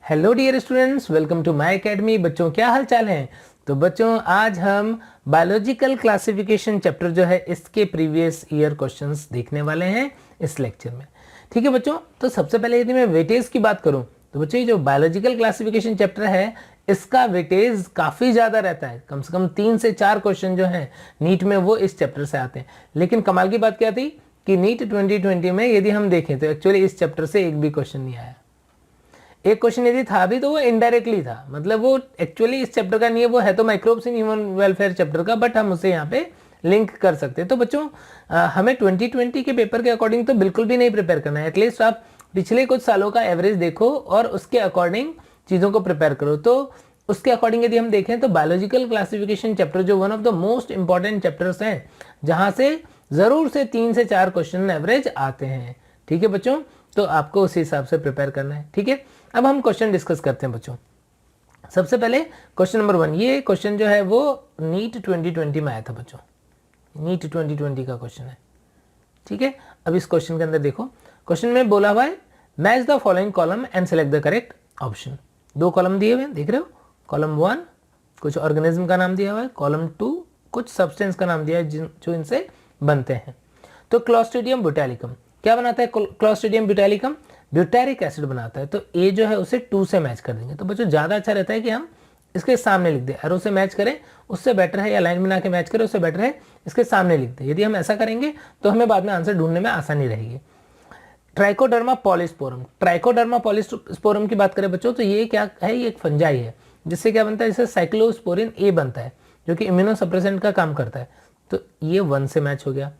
Hello dear students, welcome to my academy. बच्चों क्या हाल चाल है। तो बच्चों आज हम बायोलॉजिकल क्लासिफिकेशन चैप्टर जो है इसके प्रीवियस ईयर क्वेश्चंस देखने वाले हैं इस लेक्चर में। ठीक है बच्चों, तो सबसे पहले यदि मैं वेटेज की बात करूं तो बच्चों ये जो बायोलॉजिकल क्लासिफिकेशन चैप्टर है इसका वेटेज काफ़ी ज़्यादा रहता है। कम से कम 3 से 4 क्वेश्चन जो हैं नीट में वो इस चैप्टर से आते हैं। लेकिन कमाल की बात क्या थी कि नीट 2020 में यदि हम देखें तो एक्चुअली इस चैप्टर से एक भी क्वेश्चन नहीं आया। एक क्वेश्चन यदि था भी तो वो इनडायरेक्टली था, मतलब वो एक्चुअली इस चैप्टर का नहीं है, वो है तो microbes in human welfare chapter का, बट हम उसे यहाँ पे लिंक कर सकते हैं। तो बच्चों हमें 2020 के पेपर के अकॉर्डिंग तो बिल्कुल भी नहीं प्रिपेयर करना है। एटलीस्ट आप पिछले कुछ सालों का एवरेज देखो और उसके अकॉर्डिंग चीज़ों को प्रिपेयर करो। तो उसके अकॉर्डिंग यदि हम देखें तो बायोलॉजिकल क्लासिफिकेशन चैप्टर जो one of the most important chapters हैं, जहाँ से ज़रूर से 3 से 4 क्वेश्चन एवरेज आते हैं। ठीक है बच्चों, तो आपको उसी हिसाब से प्रिपेयर करना है। ठीक है, अब हम क्वेश्चन डिस्कस करते हैं बच्चों। सबसे पहले क्वेश्चन नंबर 1, ये क्वेश्चन जो है वो नीट 2020 में आया था बच्चों, नीट 2020 का क्वेश्चन है। ठीक है, अब इस क्वेश्चन के अंदर देखो, क्वेश्चन में बोला हुआ है match the following column and select the correct option. 2 column दिए हुए हैं, देख रहे हो। कॉलम 1 कुछ ऑर्गेनिज्म का नाम दिया हुआ है, कॉलम 2 कुछ सब्सटेंस का नाम दिया है जो इनसे बनते हैं। तो क्लॉस्ट्रिडियम ब्यूटालिकम क्या बनाता है? क्लॉस्ट्रिडियम ब्यूटालिकम ब्यूटारिक एसिड बनाता है। तो ए जो है उसे 2 से मैच कर देंगे। तो बच्चों ज़्यादा अच्छा रहता है कि हम इसके सामने लिख दें, एरो से मैच करें उससे बेटर है, या लाइन बना के मैच करें उससे बेटर है इसके सामने लिख दें। यदि हम ऐसा करेंगे तो हमें बाद में आंसर ढूंढने में आसानी रहेगी। ट्राइकोडर्मा पॉलिस्पोरम, ट्राइकोडर्मा पॉलिस्पोरम की बात करें बच्चों तो ये क्या है? ये एक फंजाई है जिससे क्या बनता है? इससे साइक्लोस्पोरिन ए बनता है जो कि इम्यूनोसप्रेसेंट का काम करता है। तो ये 1 से मैच हो गया।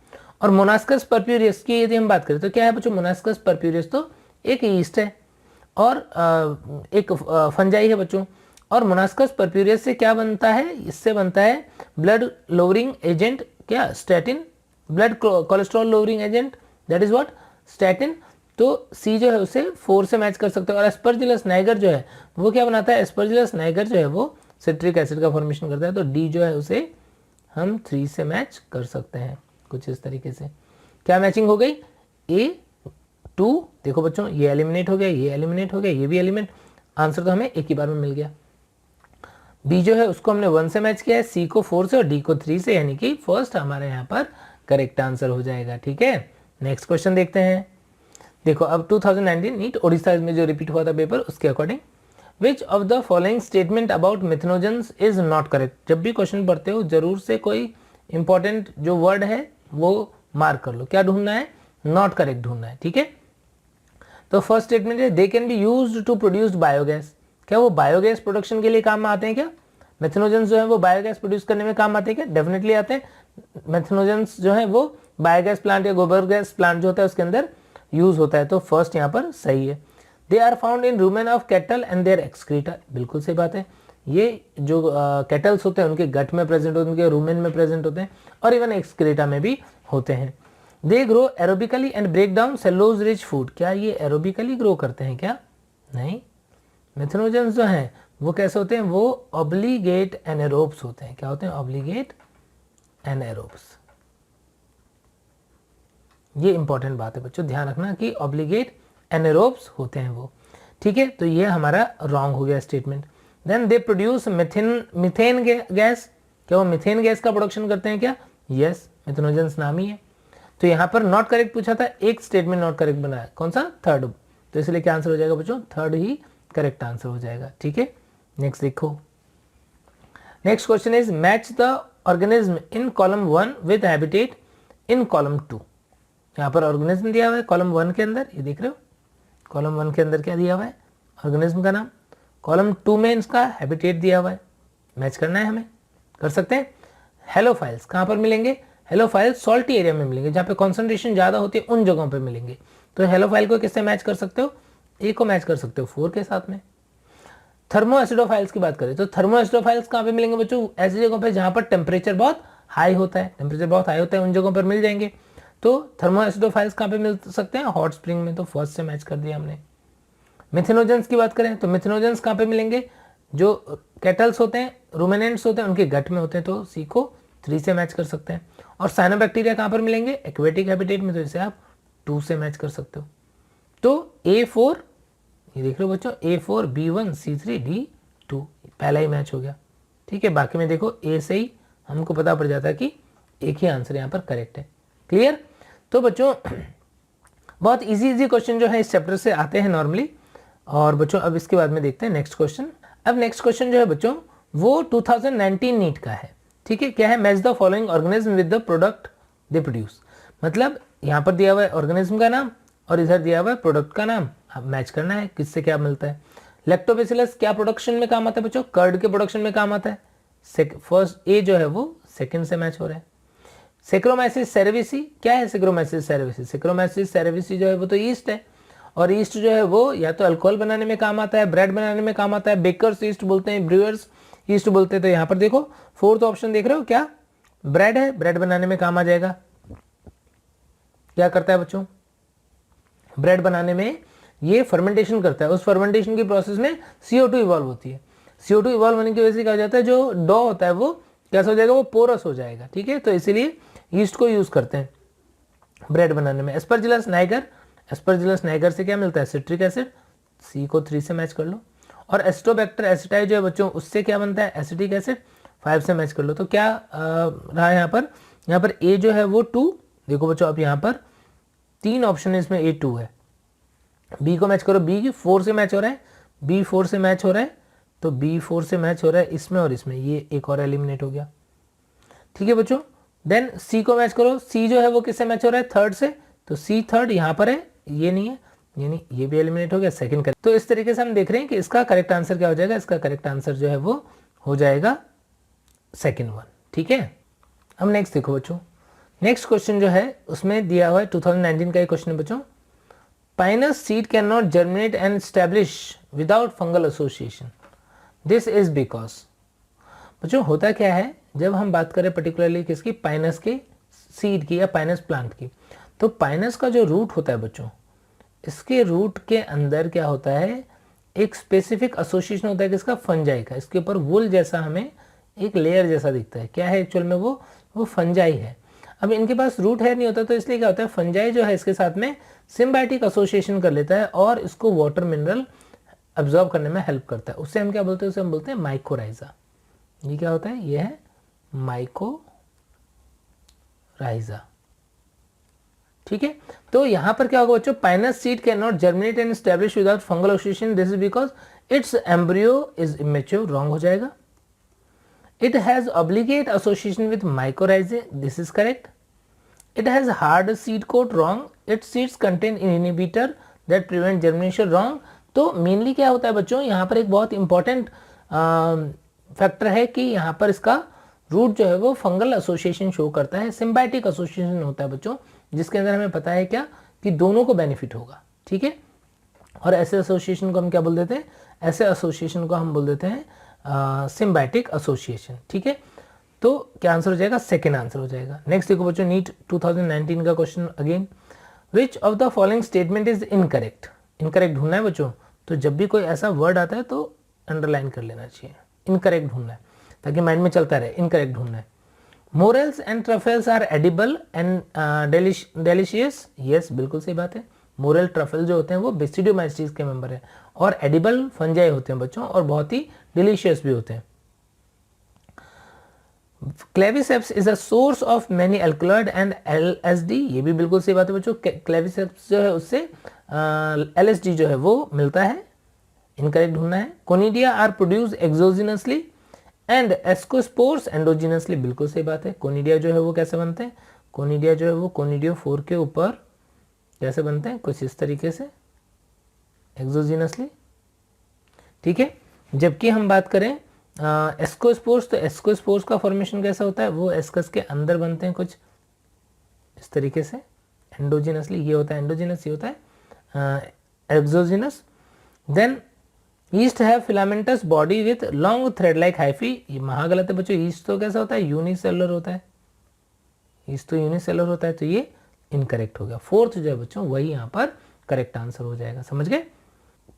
और मोनास्कस परप्यूरियस की यदि हम बात करें तो क्या है बच्चों? मोनास्कस परप्यूरियस तो एक ईस्ट है और एक फंजाई है बच्चों। और मोनास्कस परप्यूरियस से क्या बनता है? इससे बनता है ब्लड लोअरिंग एजेंट, क्या? Statin, blood cholesterol lowering agent, that is what? Statin. तो सी जो है उसे 4 से मैच कर सकते हो। और एस्परजिलस नाइगर जो है वो क्या बनाता है? एस्परजिलस नाइगर जो है वो सिट्रिक एसिड का फॉर्मेशन करता है। तो डी जो है उसे हम 3 से मैच कर सकते हैं कुछ इस तरीके से। क्या मैचिंग हो गई? A2, देखो बच्चों ये एलिमिनेट हो गया, ये एलिमिनेट हो गया, ये भी एलिमिनेट। आंसर तो हमें एक ही बार में मिल गया। बी जो है उसको हमने 1 से मैच किया है, सी को 4 से और डी को 3 से, यानी कि फर्स्ट हमारे यहाँ पर करेक्ट आंसर हो जाएगा। ठीक है, नेक्स्ट क्वेश्चन देखते हैं। देखो अब 2019 नीट ओडिशा में जो रिपीट हुआ था पेपर, उसके according which of the following statement about methanogens is not correct. जब भी क्वेश्चन पढ़ते हो जरूर से कोई इंपॉर्टेंट जो वर्ड है वो मार्क कर लो। क्या ढूंढना है? नॉट करेक्ट ढूंढना है। ठीक है, तो फर्स्ट स्टेटमेंट है they can be used to produce biogas. क्या वो बायोगैस प्रोडक्शन के लिए काम में आते हैं? क्या मेथनोजेंस जो है वो बायोगैस प्रोड्यूस करने में काम आते हैं? क्या डेफिनेटली आते हैं। मेथनोजेंस जो है वो बायोगैस प्लांट या गोबर गैस प्लांट जो होता है उसके अंदर यूज होता है। तो फर्स्ट यहाँ पर सही है। They are found in rumen of cattle and their excreta, बिल्कुल सही बात है। ये जो कैटल्स होते हैं उनके गट में प्रेजेंट होते हैं, उनके रूमेन में प्रेजेंट होते हैं और इवन एक्सक्रीटा में भी होते हैं। They grow aerobically and break down cellulose rich food. क्या ये एरोबिकली ग्रो करते हैं? क्या नहीं। मेथनोजेंस जो हैं वो कैसे होते हैं? वो ऑब्लिगेट एनारोब्स होते हैं। क्या होते हैं? Obligate anaerobes. ये इंपॉर्टेंट बात है बच्चों, ध्यान रखना कि ऑब्लिगेट एनारोब्स होते हैं वो। ठीक है, तो ये हमारा रॉन्ग हो गया statement. Then they produce methane gas. क्या वो मीथेन गैस का प्रोडक्शन करते हैं? क्या यस, मेथनोजेंस नाम ही है। तो यहाँ पर नॉट करेक्ट पूछा था, एक स्टेटमेंट नॉट करेक्ट बनाया, कौन सा? थर्ड। तो इसलिए क्या आंसर हो जाएगा बच्चों? थर्ड ही करेक्ट आंसर हो जाएगा। ठीक है, नेक्स्ट देखो। Next question is match the organism in column 1 with habitat in column 2। यहाँ पर ऑर्गेनिज्म दिया हुआ है कॉलम 1 के अंदर, ये देख रहे हो। कॉलम 1 के अंदर क्या दिया हुआ है? ऑर्गेनिज्म का नाम। कॉलम 2 में इसका हैबिटेट दिया हुआ है, मैच करना है हमें, कर सकते हैं। हेलोफाइल्स कहाँ पर मिलेंगे? हेलोफाइल्स सॉल्टी एरिया में मिलेंगे, जहाँ पे कॉन्सेंट्रेशन ज़्यादा होती है उन जगहों पे मिलेंगे। तो हेलोफाइल को किससे मैच कर सकते हो? ए को मैच कर सकते हो 4 के साथ में। थर्मो एसिडोफाइल्स की बात करें तो थर्मो एसिडोफाइल्स कहाँ पे मिलेंगे बच्चों? ऐसी जगहों पे जहाँ पर टेम्परेचर बहुत हाई होता है, टेम्परेचर बहुत हाई होता है उन जगहों पर मिल जाएंगे। तो थर्मो एसिडोफाइल्स कहाँ पे मिल सकते हैं? हॉट स्प्रिंग में। तो फर्स्ट से मैच कर दिया हमने। मिथेनोजेंस की बात करें तो मिथेनोजेंस कहाँ पे मिलेंगे? जो कैटल्स होते हैं, रूमिनेंट्स होते हैं, उनके गट में होते हैं। तो सी को 3 से मैच कर सकते हैं। और साइनोबैक्टीरिया कहाँ पर मिलेंगे? एक्वेटिक हैबिटेट में। तो इसे आप 2 से मैच कर सकते हो। तो A4 ये देख रहे हो बच्चों, A4 B1 C3 D2 पहला ही मैच हो गया। ठीक है, बाकी में देखो ए से ही हमको पता पड़ जाता है कि एक ही आंसर यहाँ पर करेक्ट है। क्लियर? तो बच्चों बहुत इजी क्वेश्चन जो है इस चैप्टर से आते हैं नॉर्मली। और बच्चों अब इसके बाद में देखते हैं नेक्स्ट क्वेश्चन। अब नेक्स्ट क्वेश्चन जो है बच्चों वो 2019 नीट का है। ठीक है, क्या है? Match the following organism with the product they produce. मतलब यहाँ पर दिया हुआ है ऑर्गेनिज्म का नाम और इधर दिया हुआ है प्रोडक्ट का नाम, अब मैच करना है किससे क्या मिलता है। लैक्टोबैसिलस क्या प्रोडक्शन में काम आता है बच्चों? कर्ड के प्रोडक्शन में काम आता है। फर्स्ट ए जो है वो सेकंड से मैच हो रहा है। सेक्रोमाइसिस सेरेविसी क्या है? सेक्रोमाइसिस सेरेविसी, सेक्रोमाइसिस सेरेविसी जो है वो तो ईस्ट है, और ईस्ट जो है वो या तो अल्कोहल बनाने में काम आता है, ब्रेड बनाने में काम आता है, बेकर्स ईस्ट बोलते हैं, ब्रूअर्स ईस्ट बोलते हैं। तो यहाँ पर देखो फोर्थ ऑप्शन देख रहे हो क्या? ब्रेड है, ब्रेड बनाने में काम आ जाएगा। क्या करता है बच्चों? ब्रेड बनाने में ये फर्मेंटेशन करता है, उस फर्मेंटेशन की प्रोसेस में CO2 इवॉल्व होती है। CO2 इवॉल्व होने की वजह से क्या हो जाता है, जो डो होता है वो कैसा हो जाएगा? वो पोरस हो जाएगा। ठीक है, तो इसीलिए ईस्ट को यूज करते हैं ब्रेड बनाने में। एस्परजिलस नाइगर, एस्परजिलस नाइगर से क्या मिलता है? सिट्रिक एसिड, सी को 3 से मैच कर लो। और एस्टोबैक्टर एसिटाई जो है बच्चों उससे क्या बनता है? एसिटिक एसिड, 5 से मैच कर लो। तो क्या रहा यहाँ पर ए जो है वो 2। देखो बच्चों अब यहाँ पर 3 ऑप्शन है, इसमें A2 है। बी को मैच करो, बी 4 से मैच हो रहा है, बी 4 से मैच हो रहा है, तो बी 4 से मैच हो रहा है इसमें और इसमें, ये एक और एलिमिनेट हो गया। ठीक है बच्चों, देन सी को मैच करो, सी जो है वो किससे मैच हो रहा है? थर्ड से, तो सी थर्ड यहाँ पर है, ये नहीं है, ये नहीं, ये भी एलिमिनेट हो गया, सेकंड करेक्ट। तो इस तरीके से हम देख रहे हैं कि इसका करेक्ट आंसर क्या हो जाएगा? इसका करेक्ट आंसर जो है वो हो जाएगा सेकंड वन। ठीक है, अब नेक्स्ट देखो बच्चों, नेक्स्ट क्वेश्चन जो है उसमें दिया हुआ है 2019 का एक क्वेश्चन है बच्चों। Pinus seed can not germinate and establish without fungal association, this is because. बच्चों होता क्या है, जब हम बात करें पर्टिकुलरली किसकी? पाइनस के सीड की या पाइनस प्लांट की, तो पाइनस का जो रूट होता है बच्चों, इसके रूट के अंदर क्या होता है? एक स्पेसिफिक एसोसिएशन होता है किसका? फंजाई का। इसके ऊपर वुल जैसा हमें एक लेयर जैसा दिखता है, क्या है एक्चुअल में? वो फंजाई है। अब इनके पास रूट है नहीं होता, तो इसलिए क्या होता है? फंजाई जो है इसके साथ में सिम्बायोटिक एसोसिएशन कर लेता है और इसको वाटर मिनरल अब्जॉर्ब करने में हेल्प करता है। उससे हम क्या बोलते हैं? उसे हम बोलते हैं माइकोराइजा। ये क्या होता है? ये है माइकोराइजा। ठीक है, तो यहां पर क्या होगा बच्चों? Pinus seed can not germinate and establish without fungal association, this is because it's embryo is immature, wrong हो जाएगा। It has obligate association with mycorrhizae, this is correct. It has hard seed coat, wrong. Its seeds contain inhibitor that prevent germination, wrong. तो mainly क्या होता है बच्चों, यहाँ पर एक बहुत इंपॉर्टेंट फैक्टर है कि यहाँ पर इसका रूट जो है वो फंगल एसोसिएशन शो करता है, सिम्बायोटिक एसोसिएशन होता है बच्चों, जिसके अंदर हमें पता है क्या कि दोनों को बेनिफिट होगा। ठीक है, और ऐसे एसोसिएशन को हम क्या बोल देते हैं? ऐसे एसोसिएशन को हम बोल देते हैं सिम्बायोटिक एसोसिएशन। ठीक है, तो क्या आंसर हो जाएगा? सेकेंड आंसर हो जाएगा। नेक्स्ट देखो बच्चों, नीट 2019 का question again, which of the following statement is incorrect. Incorrect ढूंढना है बच्चों, तो जब भी कोई ऐसा वर्ड आता है तो अंडरलाइन कर लेना चाहिए। इनकरेक्ट ढूंढना है ताकि माइंड में चलता रहे, इनकरेक्ट ढूंढना है। Morels and truffles are edible and delicious, yes बिल्कुल सही बात है। मोरेल ट्रफल जो होते हैं वो बेसिडियोमाइसीज के मेंबर है, और एडिबल फंजाई होते हैं बच्चों, और बहुत ही डिलीशियस भी होते हैं। Claviceps is a source of many alkaloid and LSD, ये भी बिल्कुल सही बात है बच्चों। क्लेविसेप्स जो है उससे LSD जो है वो मिलता है, इनकरेक्ट ढूंढना है। Conidia are produce exogenously and ascospores endogenously, बिल्कुल सही बात है। कोनिडिया जो है वो कैसे बनते हैं? कोनिडिया जो है वो कोनिडियो 4 के ऊपर कैसे बनते हैं? कुछ इस तरीके से, एक्सोजिनसली। ठीक है, जबकि हम बात करें एस्कोस्पोर्स, तो एस्कोस्पोर्स का फॉर्मेशन कैसा होता है? वो एस्कस के अंदर बनते हैं कुछ इस तरीके से, एंडोजिनसली। ये होता है एंडोजिनस, ये होता है exogenous. Then yeast have filamentous body with long thread like hyphae, ये महागलत है बच्चों। ईस्ट तो कैसा होता है? यूनिसेलुलर होता है, ईस्ट तो यूनिसेलुलर होता है, तो ये इनकरेक्ट हो गया। फोर्थ जो है बच्चों वही यहाँ पर करेक्ट आंसर हो जाएगा, समझ गए?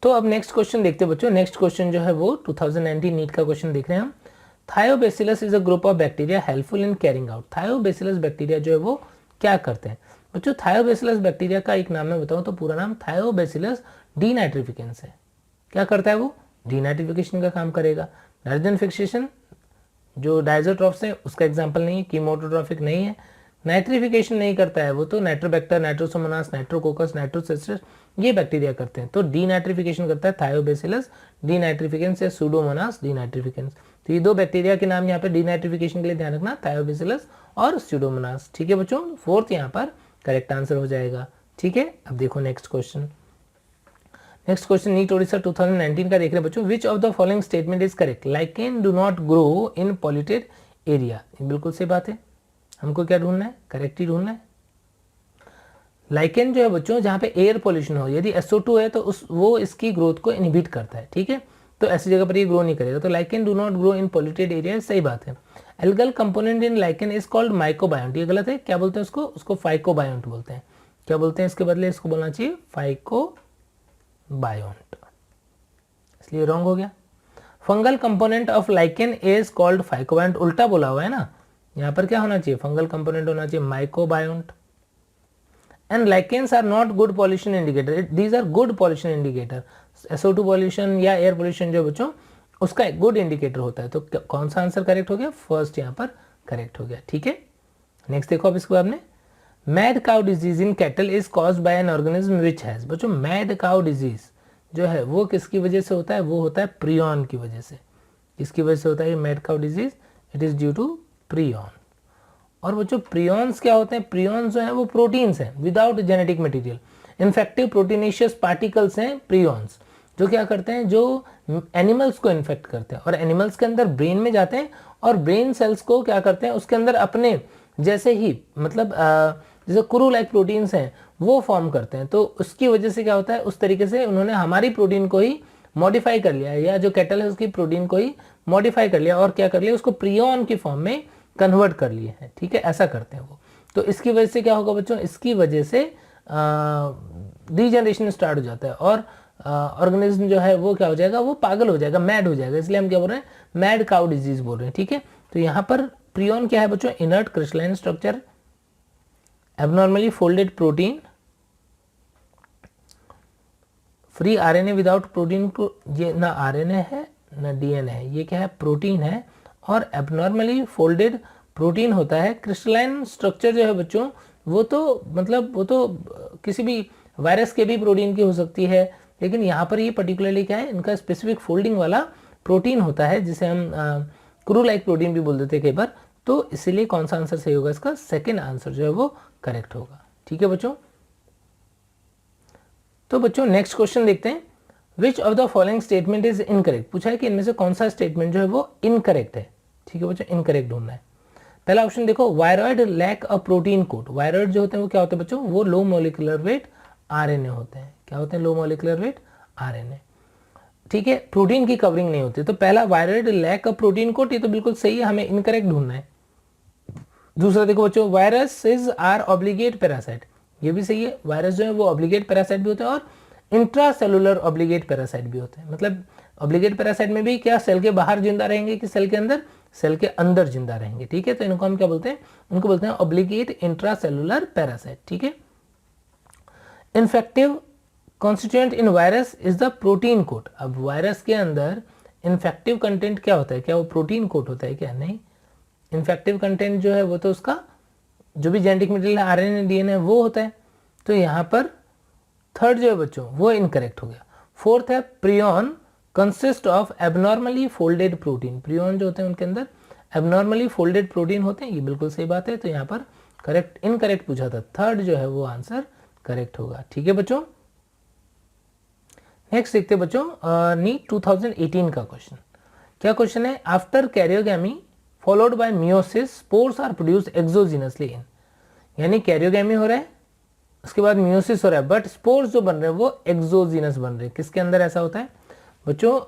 तो अब नेक्स्ट क्वेश्चन देखते हैं बच्चों। नेक्स्ट क्वेश्चन जो है वो 2019 नीट का क्वेश्चन देख रहे हैं हम। Thiobacillus is a group of bacteria helpful in carrying out. Thiobacillus bacteria जो है वो क्या करते हैं बच्चों? थायोबैसिलस बैक्टीरिया का एक नाम मैं बताऊं तो पूरा नाम थायोबैसिलस डीनाइट्रिफिकेंस है। क्या करता है वो, डीनाइट्रिफिकेशन का काम करेगा। नाइट्रोजन फिक्सेशन जो डायजोट्रॉफ्स हैं उसका एग्जांपल नहीं है, कीमोटोट्रॉफिक नहीं है। नाइट्रिफिकेशन नहीं करता है वो तो नाइट्रोबैक्टर, नाइट्रोसोमोनास, नाइट्रोकोकस, नाइट्रोसेस्टस ये बैक्टीरिया करते हैं। तो डीनाइट्रिफिकेशन करता है थायोबैसिलस डीनाइट्रिफिकेंस या सूडोमोनास डीनाइट्रिफिकेंस। तो ये दो बैक्टीरिया के नाम यहाँ पे डीनाइट्रिफिकेशन के लिए ध्यान रखना, थायोबैसिलस और सूडोमोनास। ठीक है बच्चों, फोर्थ यहाँ पर करेक्ट आंसर हो जाएगा। ठीक है, अब देखो next question. Next question NEET Odisha 2019 का देख रहे हैं बच्चों। Which of the following statement is correct, lichen do not grow in polluted area. बिल्कुल सही बात है, हमको क्या ढूंढना है, करेक्ट ही ढूंढना है। लाइकेन जो है बच्चों जहाँ पे एयर पोल्यूशन हो, यदि SO2 है तो वो इसकी ग्रोथ को इनहिबिट करता है। ठीक है, तो ऐसी जगह पर ये ग्रो नहीं करेगा। तो lichen do not grow in polluted area, सही बात है। Algal component in lichen is called mycobiont, ये गलत है। क्या बोलते हैं उसको फाइकोबायोंट बोलते हैं। क्या बोलते हैं इसके बदले, इसको बोलना चाहिए फाइकोबायोंट, इसलिए रॉन्ग हो गया। Fungal component of lichen is called phycobiont, उल्टा बोला हुआ है ना, यहाँ पर क्या होना चाहिए, फंगल कंपोनेंट होना चाहिए mycobiont. And lichens are not good pollution indicator, these are good pollution indicator. SO2 pollution या एयर पॉल्यूशन जो बच्चों उसका एक गुड इंडिकेटर होता है। तो कौन सा आंसर करेक्ट हो गया, फर्स्ट यहाँ पर करेक्ट हो गया। ठीक है, नेक्स्ट देखो अब इसके बाद में, mad cow disease in cattle is caused by an organism which has. बच्चों मैड काउ डिजीज जो है वो किसकी वजह से होता है, वो होता है प्रियॉन की वजह से। किसकी वजह से होता है ये mad cow disease, it is due to prion. और बच्चों प्रियॉन्स क्या होते हैं, प्रियॉन्स जो है वो प्रोटीन्स हैं without genetic material, infective proteinaceous particles हैं प्रियॉन्स, जो क्या करते हैं, जो एनिमल्स को इन्फेक्ट करते हैं और एनिमल्स के अंदर ब्रेन में जाते हैं और ब्रेन सेल्स को क्या करते हैं, उसके अंदर अपने जैसे ही मतलब जैसे कुरू लाइक प्रोटीन्स हैं वो फॉर्म करते हैं। तो उसकी वजह से क्या होता है, उस तरीके से उन्होंने हमारी प्रोटीन को ही मॉडिफाई कर लिया, या जो कैटल है उसकी प्रोटीन को ही मॉडिफाई कर लिया और क्या कर लिया, उसको प्रियॉन की फॉर्म में कन्वर्ट कर लिए हैं। ठीक है, ऐसा करते हैं वो। तो इसकी वजह से क्या होगा बच्चों, इसकी वजह से डीजनरेशन स्टार्ट हो जाता है और ऑर्गेनिज्म जो है वो क्या हो जाएगा, वो पागल हो जाएगा, मैड हो जाएगा। इसलिए हम क्या बोल रहे हैं, मैड काउ डिजीज बोल रहे हैं। ठीक है, तो यहाँ पर प्रियॉन क्या है बच्चों, inert crystalline structure, abnormally folded protein, free RNA without protein को, ये ना RNA है ना DNA है, ये क्या है, प्रोटीन है और एबनॉर्मली फोल्डेड प्रोटीन होता है। क्रिस्टलाइन स्ट्रक्चर जो है बच्चों वो तो मतलब वो तो किसी भी वायरस के भी प्रोटीन की हो सकती है, लेकिन यहाँ पर ये पर्टिकुलरली क्या है, इनका स्पेसिफिक फोल्डिंग वाला प्रोटीन होता है जिसे हम क्रू लाइक प्रोटीन भी बोल देते हैं कई बार। तो इसीलिए कौन सा आंसर सही होगा, इसका सेकेंड आंसर जो है वो करेक्ट होगा। ठीक है बच्चों, तो बच्चों नेक्स्ट क्वेश्चन देखते हैं। विच of the following statement is incorrect, पूछा है कि इनमें से कौन सा स्टेटमेंट जो है वो इनकरेक्ट है। ठीक है बच्चों, इनकरेक्ट ढूंढना है। पहला ऑप्शन देखो, viroid lack a protein coat. Viroid जो होते हैं वो क्या होते हैं बच्चों, वो लो मोलिकुलर वेट RNA होते हैं। क्या होते हैं, लो मोलिकुलर वेट RNA। ठीक है, प्रोटीन की कवरिंग नहीं होती। तो पहला viroid lack a protein coat, ये तो बिल्कुल सही है, हमें इनकरेक्ट ढूंढना है। दूसरा देखो बच्चों, वायरसेस आर ऑब्लिगेट पैरासाइट, ये भी सही है। वायरस जो है वो ऑब्लिगेट पैरासाइट भी होते हैं और इंट्रासेलुलर ऑब्लिगेट पैरासाइट भी होते हैं। मतलब ऑब्लिगेट पैरासाइट में भी क्या सेल के बाहर जिंदा रहेंगे कि सेल के अंदर, सेल के अंदर जिंदा रहेंगे। ठीक है, तो इनको हम क्या बोलते हैं, उनको बोलते हैं ऑब्लिगेट इंट्रासेलुलर पैरासाइट। ठीक है, infective constituent in virus is the protein coat. अब वायरस के अंदर इन्फेक्टिव कंटेंट क्या होता है, क्या वो प्रोटीन कोट होता है क्या, नहीं। इन्फेक्टिव कंटेंट जो है वो तो उसका जो भी जेनेटिक मटेरियल है RNA DNA वो होता है। तो यहाँ पर थर्ड जो है बच्चों वो इनकरेक्ट हो गया। फोर्थ है, prion consist of abnormally folded protein. Prion जो होते हैं उनके अंदर एबनॉर्मली फोल्डेड प्रोटीन होते हैं, ये बिल्कुल सही बात है। तो यहाँ पर करेक्ट इनकरेक्ट पूछा था, थर्ड जो है वो आंसर करेक्ट होगा। ठीक है बच्चों, नेक्स्ट देखते हैं बच्चों नीट 2018 का क्वेश्चन। क्या क्वेश्चन है, after karyogamy followed by meiosis spores are produced exogenously in. यानी कैरियोगैमी हो रहा है, उसके बाद मियोसिस हो रहा है, बट स्पोर्स जो बन रहे हैं वो एक्सोजीनस बन रहे हैं। किसके अंदर ऐसा होता है बच्चों,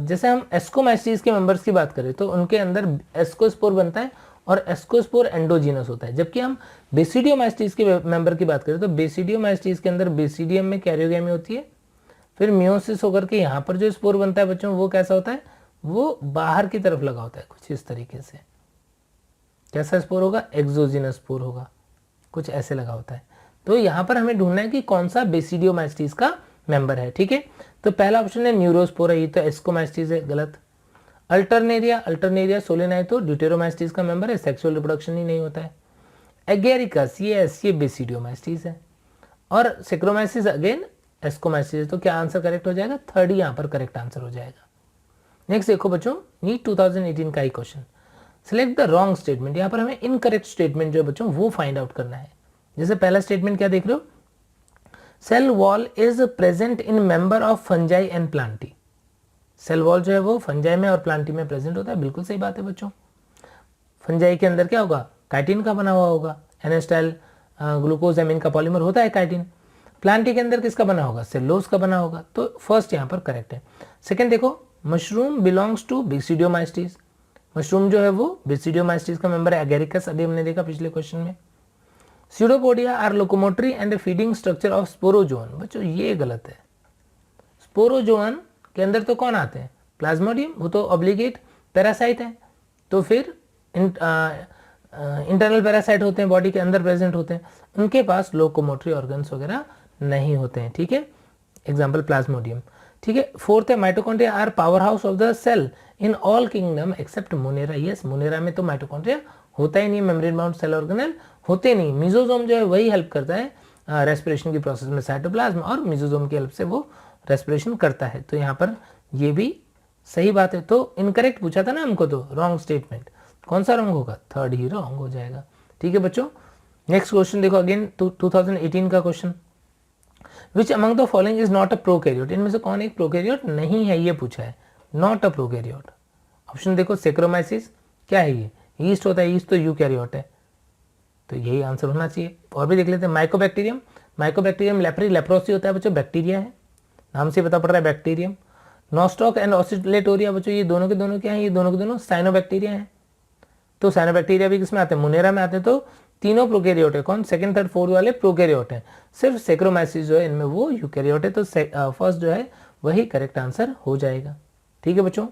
जैसे हम एस्कोमाइसीज के मेंबर्स की बात करें तो उनके अंदर एस्कोस्पोर बनता है और एस्कोस्पोर एंडोजीनस होता है। जबकि हम बेसिडियोमाइस्टीज के मेंबर की बात करें तो बेसिडियोमाइस्टीज के अंदर बेसिडियम में कैरियोगैमी होती है, फिर मियोसिस होकर के यहाँ पर जो स्पोर बनता है बच्चों वो कैसा होता है, वो बाहर की तरफ लगा होता है कुछ इस तरीके से। कैसा स्पोर होगा, एक्सोजीनस स्पोर होगा, कुछ ऐसे लगा होता है। तो यहाँ पर हमें ढूंढना है कि कौन सा बेसिडियोमाइस्टीज का मेंबर है, ठीक है। तो पहला ऑप्शन है न्यूरोस्पोरा, ये तो एस्कोमास्टिस है, गलत। अल्टरनेरिया सोलेनाई तो ड्यूटेरोमास्टिस का मेंबर है, सेक्सुअल रिप्रोडक्शन ही नहीं होता है। एगेरिकस ये बेसिडियोमास्टिस है, और सेक्रोमाइसिस अगेन एस्कोमाइसिस। तो क्या आंसर करेक्ट हो जाएगा? थर्ड ही यहाँ पर करेक्ट आंसर हो जाएगा। नेक्स्ट देखो बच्चों, नीट 2018 का ही question, select the wrong statement. यहाँ पर हमें इनकरेक्ट स्टेटमेंट जो है बच्चों वो फाइंड आउट करना है। जैसे पहला स्टेटमेंट क्या देख रहे हो, cell wall is present in member of fungi and plantae. Cell wall जो है वो फंजाई में और प्लांटी में प्रेजेंट होता है, बिल्कुल सही बात है बच्चों। फंजाई के अंदर क्या होगा? काइटिन का बना हुआ होगा, एनेस्टाइल ग्लूकोज एमिन का पॉलीमर होता है काइटिन। प्लांटी के अंदर किसका बना होगा? सेल्यूलोज का बना होगा। तो फर्स्ट यहाँ पर करेक्ट है। सेकंड देखो, मशरूम बिलोंग्स टू बेसिडियोमाइस्टिस। मशरूम जो है वो बेसिडियोमाइस्टिस का मेंबर है। एगेरिकस अभी हमने देखा पिछले क्वेश्चन में। Pseudopodia are locomotory and feeding structure of sporozoan. बच्चों ये गलत है। स्पोरोजोअन के अंदर तो कौन आते हैं? प्लाज्मोडियम, वो तो ऑब्लिगेट पैरासाइट है। तो फिर इंटरनल पैरासाइट होते हैं, बॉडी के अंदर प्रेजेंट होते हैं, उनके पास लोकोमोटरी ऑर्गन्स वगैरह नहीं होते हैं, ठीक है। एग्जाम्पल प्लाज्मोडियम, ठीक है। फोर्थ है, mitochondria are power house of the cell in all kingdom except monera. Yes, monera में तो माइटोकॉन्ड्रिया होता ही नहीं, मेम्ब्रेन बाउंड सेल ऑर्गेनेल होते नहीं। मिजोजोम जो है वही हेल्प करता है रेस्पिरेशन की प्रोसेस में, साइटोप्लाज्म, और मिजोजोम की हेल्प से वो रेस्पिरेशन करता है। तो यहाँ पर ये भी सही बात है। तो इनकरेक्ट पूछा था ना हमको, तो रॉन्ग स्टेटमेंट कौन सा रॉन्ग होगा? थर्ड ही रॉन्ग हो जाएगा, ठीक है बच्चों। नेक्स्ट क्वेश्चन देखो, अगेन 2018 का question, which among the following is not a prokaryote. इनमें से कौन एक प्रोकैरियोट नहीं है, ये पूछा है, नॉट अ प्रोकैरियोट। ऑप्शन देखो, सेक्रोमाइसिस क्या है? ये ईस्ट होता है, ईस्ट तो यूकैरियोट है, तो यही आंसर होना चाहिए। और भी देख लेते हैं, माइकोबैक्टीरियम। माइकोबैक्टीरियम लेप्री लेप्रोसी होता है बच्चों, बैक्टीरिया है, नाम से पता पड़ रहा है बैक्टीरियम। नॉस्टॉक एंड ऑसिलेटोरिया बच्चों, ये दोनों के दोनों क्या है? ये दोनों के दोनों साइनोबैक्टीरिया हैं। तो साइनोबैक्टीरिया भी किसमें आते हैं? मोनेरा में आते हैं। तो तीनों प्रोकैरियोट है। कौन? सेकंड थर्ड फोर्थ वाले प्रोकैरियोट हैं। सिर्फ सेक्रोमाइसिस जो है इनमें वो यूकैरियोट है। तो फर्स्ट जो है वही करेक्ट आंसर हो जाएगा, ठीक है बच्चों।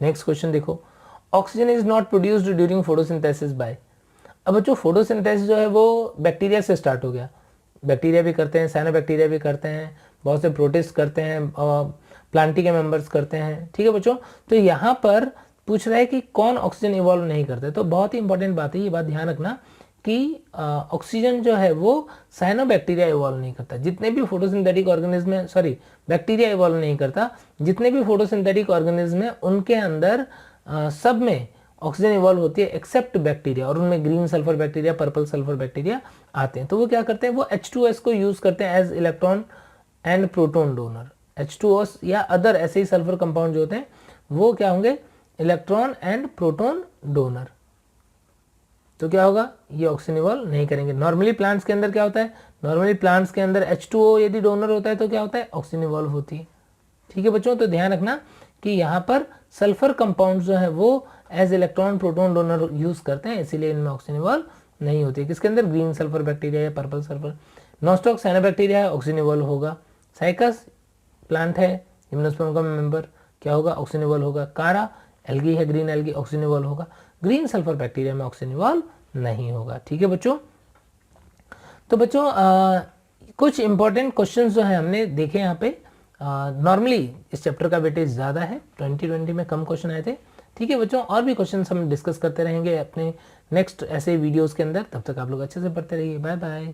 नेक्स्ट क्वेश्चन देखो, oxygen is not produced during photosynthesis by. अब बच्चों फोटोसिंथेसिस जो है वो बैक्टीरिया से स्टार्ट हो गया। बैक्टीरिया भी करते हैं, साइनोबैक्टीरिया भी करते हैं, बहुत से प्रोटिस्ट करते हैं, प्लांटी के मेंबर्स करते हैं, ठीक है बच्चों। तो यहाँ पर पूछ रहा है कि कौन ऑक्सीजन इवॉल्व नहीं करते। तो बहुत ही इंपॉर्टेंट बात है, ये बात ध्यान रखना कि ऑक्सीजन जो है वो साइनोबैक्टीरिया इवॉल्व नहीं करता। जितने भी फोटोसिंथेटिक ऑर्गेनिज्म है, सॉरी बैक्टीरिया इवॉल्व नहीं करता, जितने भी फोटोसिंथेटिक ऑर्गेनिज्म है उनके अंदर सब में ऑक्सीजन इवॉल्व होती है एक्सेप्ट बैक्टीरिया, और उनमें green sulphur bacteria, purple sulphur bacteria आते हैं। तो वो क्या करते हैं? वो H2S को यूज करते हैं as electron and proton donor. H2O या अदर ऐसे ही सल्फर कंपाउंड जो होते हैं वो क्या होंगे? Electron and proton donor. तो क्या होगा? ये ऑक्सीजन इवॉल्व नहीं करेंगे। नॉर्मली प्लांट्स के अंदर क्या होता है? नॉर्मली प्लांट्स के अंदर H2O यदि डोनर होता है तो क्या होता है? ऑक्सीजन इवॉल्व होती है, ठीक है बच्चों। तो ध्यान रखना कि यहाँ पर सल्फर कंपाउंड जो है वो as electron proton donor use करते हैं, इसीलिए इनमें ऑक्सीजन इवॉल्व नहीं होती है। किसके अंदर? ग्रीन सल्फर बैक्टीरिया या पर्पल सल्फर। नॉस्टॉक साइनोबैक्टीरिया है, ऑक्सीजन इवॉल्व होगा। साइकस प्लांट है, जिम्नोस्पर्म का मेंबर, क्या होगा? ऑक्सीजन इवॉल्व होगा। कारा एल्गी है, ग्रीन एल्गी, ऑक्सीजन इवॉल्व होगा। ग्रीन सल्फर बैक्टीरिया में ऑक्सीजन इवॉल्व नहीं होगा, ठीक है बच्चों। तो बच्चों कुछ इंपॉर्टेंट क्वेश्चंस जो है हमने देखे यहाँ पे। नॉर्मली इस चैप्टर का वेटेज ज़्यादा है, 2020 में कम क्वेश्चन आए थे, ठीक है बच्चों। और भी क्वेश्चन हम डिस्कस करते रहेंगे अपने नेक्स्ट ऐसे वीडियोस के अंदर। तब तक आप लोग अच्छे से पढ़ते रहिए। Bye bye.